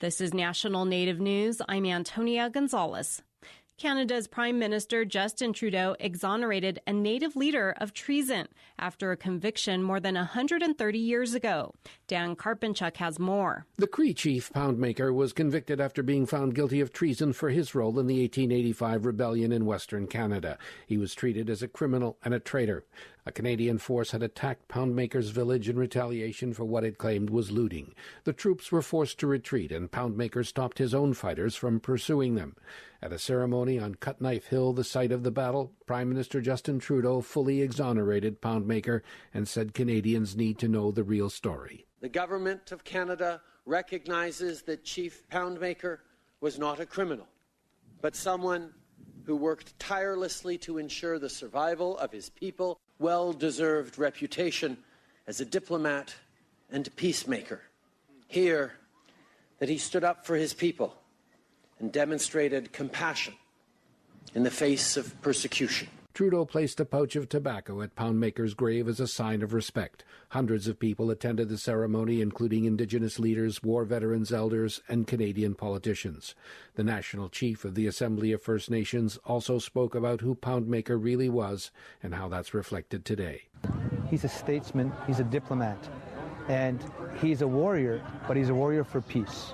This is National Native News. I'm Antonia Gonzalez. Canada's Prime Minister Justin Trudeau exonerated a Native leader of treason after a conviction more than 130 years ago. Dan Karpenchuk has more. The Cree chief, Poundmaker, was convicted after being found guilty of treason for his role in the 1885 rebellion in Western Canada. He was treated as a criminal and a traitor. A Canadian force had attacked Poundmaker's village in retaliation for what it claimed was looting. The troops were forced to retreat, and Poundmaker stopped his own fighters from pursuing them. At a ceremony on Cut Knife Hill, the site of the battle, Prime Minister Justin Trudeau fully exonerated Poundmaker and said Canadians need to know the real story. The Government of Canada recognizes that Chief Poundmaker was not a criminal, but someone who worked tirelessly to ensure the survival of his people, well-deserved reputation as a diplomat and peacemaker. Here, that he stood up for his people and demonstrated compassion in the face of persecution. Trudeau placed a pouch of tobacco at Poundmaker's grave as a sign of respect. Hundreds of people attended the ceremony, including Indigenous leaders, war veterans, elders, and Canadian politicians. The national chief of the Assembly of First Nations also spoke about who Poundmaker really was and how that's reflected today. He's a statesman, he's a diplomat, and he's a warrior, but he's a warrior for peace.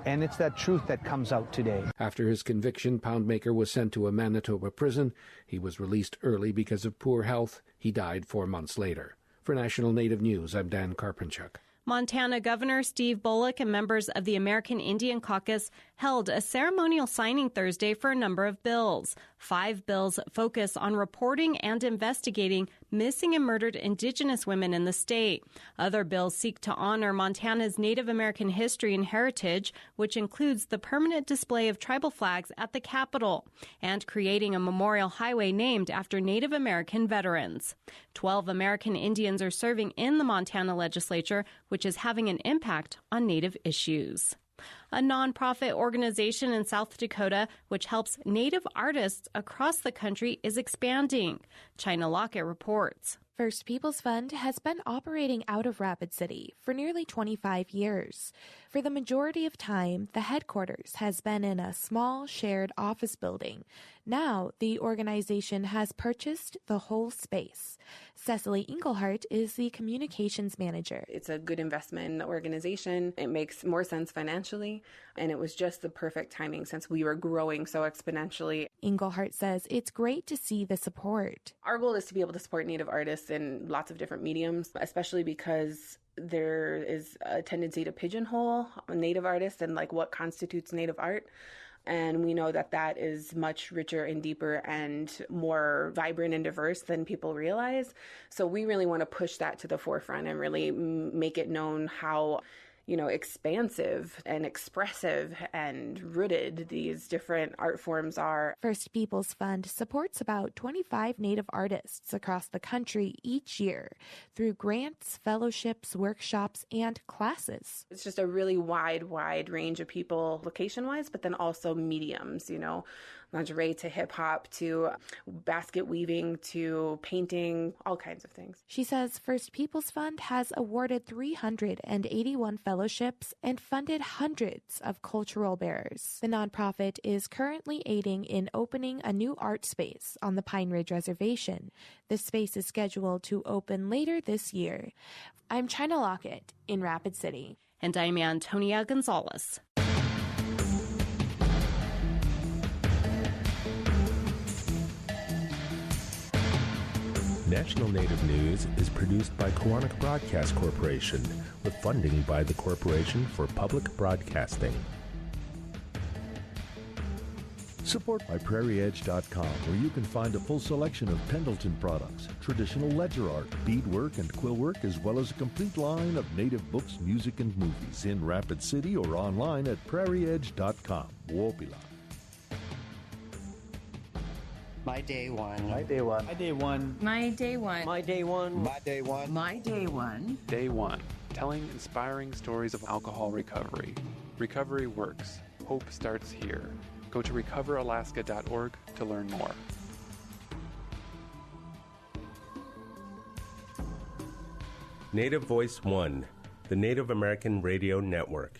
And it's that truth that comes out today. After his conviction, Poundmaker was sent to a Manitoba prison. He was released early because of poor health. He died 4 months later. For National Native News, I'm Dan Karpenchuk. Montana Governor Steve Bullock and members of the American Indian Caucus held a ceremonial signing Thursday for a number of bills. 5 bills focus on reporting and investigating missing and murdered Indigenous women in the state. Other bills seek to honor Montana's Native American history and heritage, which includes the permanent display of tribal flags at the Capitol and creating a memorial highway named after Native American veterans. 12 American Indians are serving in the Montana legislature, which is having an impact on Native issues. A nonprofit organization in South Dakota, which helps Native artists across the country, is expanding. China Lockett reports. First Peoples Fund has been operating out of Rapid City for nearly 25 years. For the majority of time, the headquarters has been in a small shared office building. Now, the organization has purchased the whole space. Cecily Engelhardt is the communications manager. It's a good investment in the organization. It makes more sense financially, and it was just the perfect timing since we were growing so exponentially. Engelhardt says it's great to see the support. Our goal is to be able to support Native artists in lots of different mediums, especially because there is a tendency to pigeonhole Native artists and like what constitutes Native art. And we know that that is much richer and deeper and more vibrant and diverse than people realize. So we really want to push that to the forefront and really make it known how expansive and expressive and rooted these different art forms are. First Peoples Fund supports about 25 Native artists across the country each year through grants, fellowships, workshops, and classes. It's just a really wide range of people location-wise, but then also mediums, lingerie to hip-hop to basket weaving to painting, all kinds of things. She says First Peoples Fund has awarded 381 fellowships and funded hundreds of cultural bearers. The nonprofit is currently aiding in opening a new art space on the Pine Ridge Reservation. The space is scheduled to open later this year. I'm China Lockett in Rapid City. And I'm Antonia Gonzalez. National Native News is produced by Koahnic Broadcast Corporation with funding by the Corporation for Public Broadcasting. Support by PrairieEdge.com, where you can find a full selection of Pendleton products, traditional ledger art, beadwork, and quill work, as well as a complete line of Native books, music, and movies in Rapid City or online at PrairieEdge.com. Wopila. My day one. My day one. My day one. My day one. My day one. My day one. My day one. Day one. Telling inspiring stories of alcohol recovery. Recovery works. Hope starts here. Go to recoveralaska.org to learn more. Native Voice One, the Native American Radio Network.